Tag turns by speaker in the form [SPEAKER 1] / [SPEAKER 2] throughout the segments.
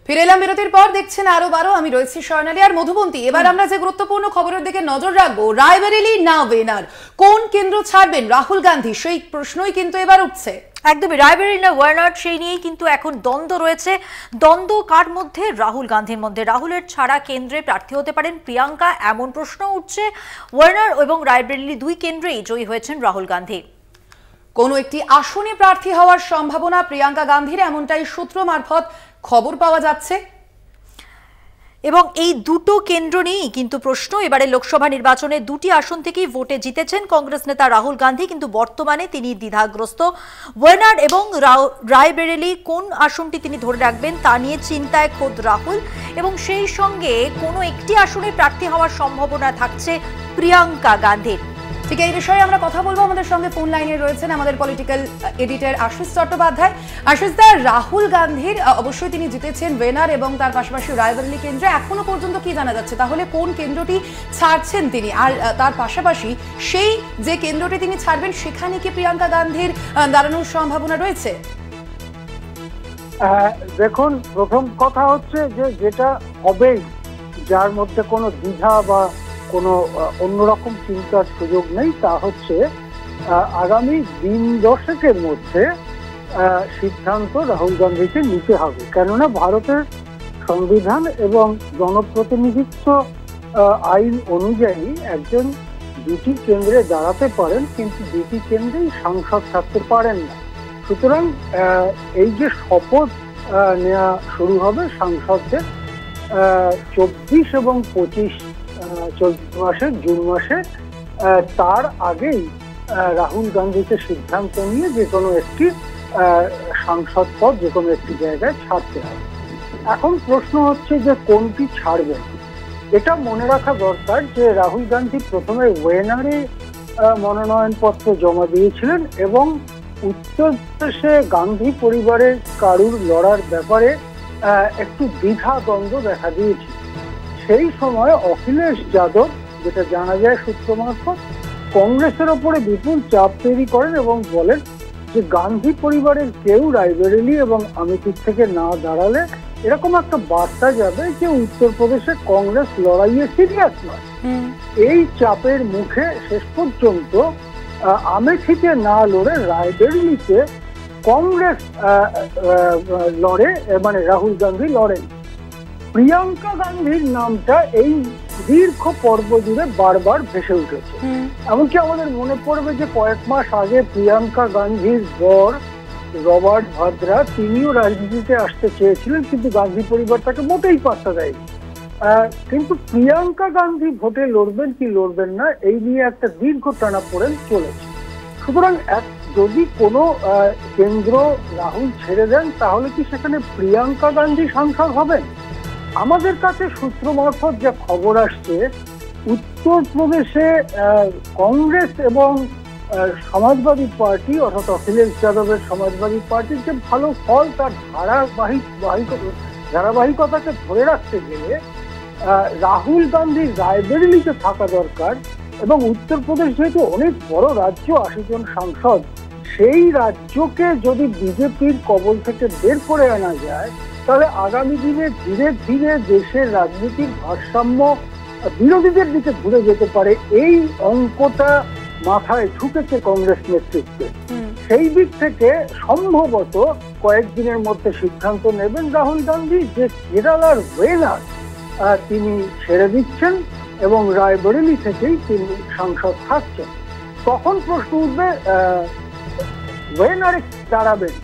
[SPEAKER 1] ফিরে এলাম বিরতির পর। দেখছেন আরো বারো, আমি রয়েছি স্বর্ণালী আর মধুবন্তী। এবার আমরা যে গুরুত্বপূর্ণ খবরের দিকে নজর রাখবো, রায়বেরেলি না ওয়েনার, কোন কেন্দ্র ছাড়বেন রাহুল গান্ধী, সেই প্রশ্নই কিন্তু এবার উঠছে।
[SPEAKER 2] একদমই, রায়বেরেলি না ওয়ার্নার, সেই নিয়েই কিন্তু এখন দ্বন্দ্ব রয়েছে। দ্বন্দ্ব কার মধ্যে? রাহুল গান্ধীর মধ্যে। রাহুলের ছাড়া কেন্দ্রে প্রার্থী হতে পারেন প্রিয়াঙ্কা, এমন প্রশ্ন উঠছে। ওয়ার্নার এবং রায়বেরেলি দুই কেন্দ্রেই জয়ী হয়েছেন রাহুল গান্ধী।
[SPEAKER 1] কোনো একটি আসনে প্রার্থী হওয়ার সম্ভাবনা প্রিয়াঙ্কা গান্ধীর, এমনটাই সূত্র মারফত খবর পাওয়া যাচ্ছে।
[SPEAKER 2] এবং এই দুটো কেন্দ্র নিয়েই কিন্তু প্রশ্ন। এবারে লোকসভা নির্বাচনে দুটি আসন থেকেই ভোটে জিতেছেন কংগ্রেস নেতা রাহুল গান্ধী, কিন্তু বর্তমানে তিনি দ্বিধাগ্রস্ত। ওয়ার্নার এবং রায়বেরেলি কোন আসনটি তিনি ধরে রাখবেন তা নিয়ে চিন্তায় খোদ রাহুল, এবং সেই সঙ্গে কোনো একটি আসনে প্রার্থী হওয়ার সম্ভাবনা থাকছে প্রিয়াঙ্কা গান্ধীর।
[SPEAKER 1] ঠিক এই বিষয়ে আমরা কথা বলবো। আমাদের সঙ্গে ফোন লাইনে রয়েছেন আমাদের পলিটিক্যাল এডিটর আশিস চট্টোপাধ্যায়। আশিস দা, রাহুল গান্ধীর অবশ্যই তিনি জিতেছেন ওয়েনার এবং তার পাশাপাশি রায়বেরেলি কেন্দ্রে, এখনো পর্যন্ত কি জানা যাচ্ছে তাহলে কোন কেন্দ্রটি ছাড়ছেন তিনি, আর তার পাশাপাশি সেই যে কেন্দ্রটি তিনি ছাড়বেন সেখানে কি প্রিয়াঙ্কা গান্ধীর দাঁড়ানোর সম্ভাবনা রয়েছে?
[SPEAKER 3] দেখুন, প্রথম কথা হচ্ছে যে যেটা হবেই, যার মধ্যে কোনো দ্বিধা বা কোনো অন্যরকম চিন্তার সুযোগ নেই, তা হচ্ছে আগামী দিন দশেকের মধ্যে সিদ্ধান্ত রাহুল গান্ধীকে নিতে হবে। কেননা ভারতের সংবিধান এবং জনপ্রতিনিধিত্ব আইন অনুযায়ী একজন দুটি কেন্দ্রে দাঁড়াতে পারেন, কিন্তু দুটি কেন্দ্রেই সাংসদ থাকতে পারেন না। সুতরাং এই যে শপথ নেওয়া শুরু হবে সাংসদদের 24 এবং 25 চলতি মাসে, জুন মাসে, তার আগেই রাহুল গান্ধীকে সিদ্ধান্ত নিয়ে যে কোনো একটি সাংসদ পদ যে কোনো একটি জায়গায় ছাড়তে হবে। এখন প্রশ্ন হচ্ছে যে কোনটি ছাড়বেন। এটা মনে রাখা দরকার যে রাহুল গান্ধী প্রথমে ওয়েনারে মনোনয়নপত্র জমা দিয়েছিলেন এবং উত্তরপ্রদেশে গান্ধী পরিবারের কারুর লড়ার ব্যাপারে একটু দ্বিধা দ্বন্দ্ব দেখা দিয়েছিল। সেই সময় অখিলেশ যাদব, যেটা জানা যায় সূত্র মারফত, কংগ্রেসের ওপরে বিপুল চাপ তৈরি করেন এবং বলেন যে গান্ধী পরিবারের কেউ রায়বেরেলি এবং আমেথি থেকে না দাঁড়ালে এরকম একটা বার্তা যাবে যে উত্তরপ্রদেশে কংগ্রেস লড়াইয়ে সিরিয়াস নয়। এই চাপের মুখে শেষ পর্যন্ত আমেথিতে না লড়ে রায়বেরেলিতে কংগ্রেস লড়ে, মানে রাহুল গান্ধী লড়েন। প্রিয়াঙ্কা গান্ধীর নামটা এই দীর্ঘ পর্ব জুড়ে বারবার ভেসে উঠেছে। এমনকি আমাদের মনে পড়বে যে কয়েক মাস আগে প্রিয়াঙ্কা গান্ধীর বর রবার্ট ভাদ্রা, তিনিও রাজনীতিতে আসতে চেয়েছিলেন, কিন্তু গান্ধী পরিবার তাকে মোটেই পাত্তা দেয়নি। কিন্তু প্রিয়াঙ্কা গান্ধী ভোটে লড়বেন কি লড়বেন না, এই নিয়ে একটা দীর্ঘ টানাপোড়েন চলেছে। সুতরাং যদি কোনো কেন্দ্র রাহুল ছেড়ে দেন, তাহলে কি সেখানে প্রিয়াঙ্কা গান্ধী সাংসদ হবেন? আমাদের কাছে সূত্র মারফত যা খবর আসছে, উত্তরপ্রদেশে কংগ্রেস এবং সমাজবাদী পার্টি, অর্থাৎ অখিলেশ যাদবের সমাজবাদী পার্টির যে ভালো ফল, তার ধারাবাহিকতাকে ধরে রাখতে গেলে রাহুল গান্ধীর রায়বেরেলিতে থাকা দরকার। এবং উত্তরপ্রদেশ যেহেতু অনেক বড় রাজ্য, 80 জন সাংসদ, সেই রাজ্যকে যদি বিজেপির কবল থেকে বের করে আনা যায়, তাহলে আগামী দিনে ধীরে ধীরে দেশের রাজনীতির ভারসাম্য বিরোধীদের দিকে ঘুরে যেতে পারে। এই অঙ্কটা মাথায় ঢুকেছে কংগ্রেস নেতৃত্বে। সেই দিক থেকে সম্ভবত কয়েকদিনের মধ্যে সিদ্ধান্ত নেবেন রাহুল গান্ধী যে কেরালার ওয়েনার তিনি ছেড়ে দিচ্ছেন এবং রায়বেরেলি থেকেই তিনি সাংসদ থাকছেন। তখন প্রশ্ন উঠবে ওয়েনারে দাঁড়াবেন।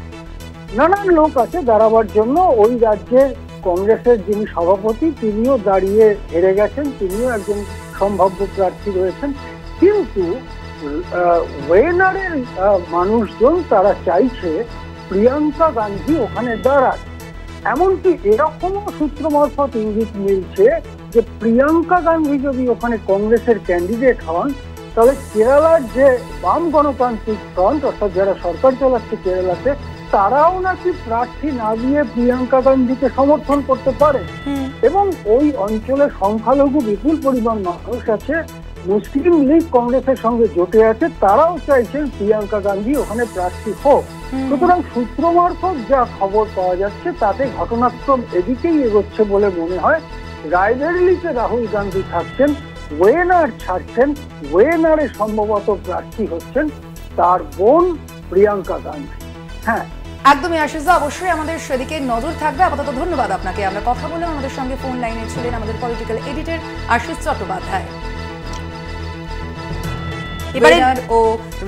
[SPEAKER 3] নানান লোক আছে দাঁড়াবার জন্য। ওই রাজ্যের কংগ্রেসের যিনি সভাপতি, তিনিও দাঁড়িয়ে হেরে গেছেন, তিনিও একজন সম্ভাব্য প্রার্থী রয়েছেন। কিন্তু ওয়েনারের মানুষজন তারা চাইছে প্রিয়াঙ্কা গান্ধী ওখানে দাঁড়ান। এমনকি এরকমও সূত্র মারফত ইঙ্গিত মিলছে যে প্রিয়াঙ্কা গান্ধী যদি ওখানে কংগ্রেসের ক্যান্ডিডেট হন, তাহলে কেরালার যে বাম গণতান্ত্রিক ফ্রন্ট, অর্থাৎ যারা সরকার চালাচ্ছে কেরালাতে, তারাও নাকি প্রার্থী না দিয়ে প্রিয়াঙ্কা গান্ধীকে সমর্থন করতে পারে। এবং ওই অঞ্চলে সংখ্যালঘু বিপুল পরিমাণ মানুষ আছে মুসলিম লীগ কংগ্রেসের সঙ্গে জোটে আছে, তারাও চাইছেন প্রিয়াঙ্কা গান্ধী ওখানে প্রার্থী হোক। সুতরাং সূত্র মারফত যা খবর পাওয়া যাচ্ছে তাতে ঘটনাক্রম এদিকেই এগোচ্ছে বলে মনে হয়। রায়বেরেলিতে রাহুল গান্ধী থাকছেন, ওয়েনার ছাড়ছেন, ওয়েনারে সম্ভবত প্রার্থী হচ্ছেন তার বোন প্রিয়াঙ্কা গান্ধী। হ্যাঁ,
[SPEAKER 1] একদমই আশিসদা, অবশ্যই আমাদের সেদিকে নজর থাকবে। আপাতত ধন্যবাদ আপনাকে। আমরা কথা বললাম, আমাদের সঙ্গে ফোন লাইনে ছিলেন আমাদের political editor Ashis Chattopadhyay. Winner ও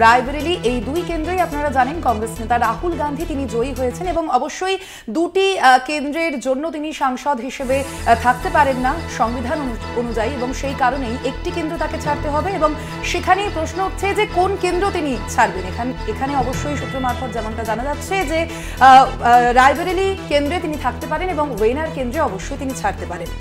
[SPEAKER 1] রায়বেরেলি এই দুই কেন্দ্রেই আপনারা জানেন কংগ্রেস নেতা রাহুল গান্ধী তিনি জয়ী হয়েছেন এবং অবশ্যই দুটি কেন্দ্রের জন্য তিনি সাংসদ হিসেবে থাকতে পারেন না সংবিধান অনুযায়ী, এবং সেই কারণেই একটি কেন্দ্র তাকে ছাড়তে হবে এবং সেখানেই প্রশ্ন উঠছে যে কোন কেন্দ্র তিনি ছাড়বেন। এখানে অবশ্যই সূত্র মারফত যেমনটা জানা যাচ্ছে যে রায়বেরেলি কেন্দ্রে তিনি থাকতে পারেন এবং ওয়েনার কেন্দ্রে অবশ্যই তিনি ছাড়তে পারেন।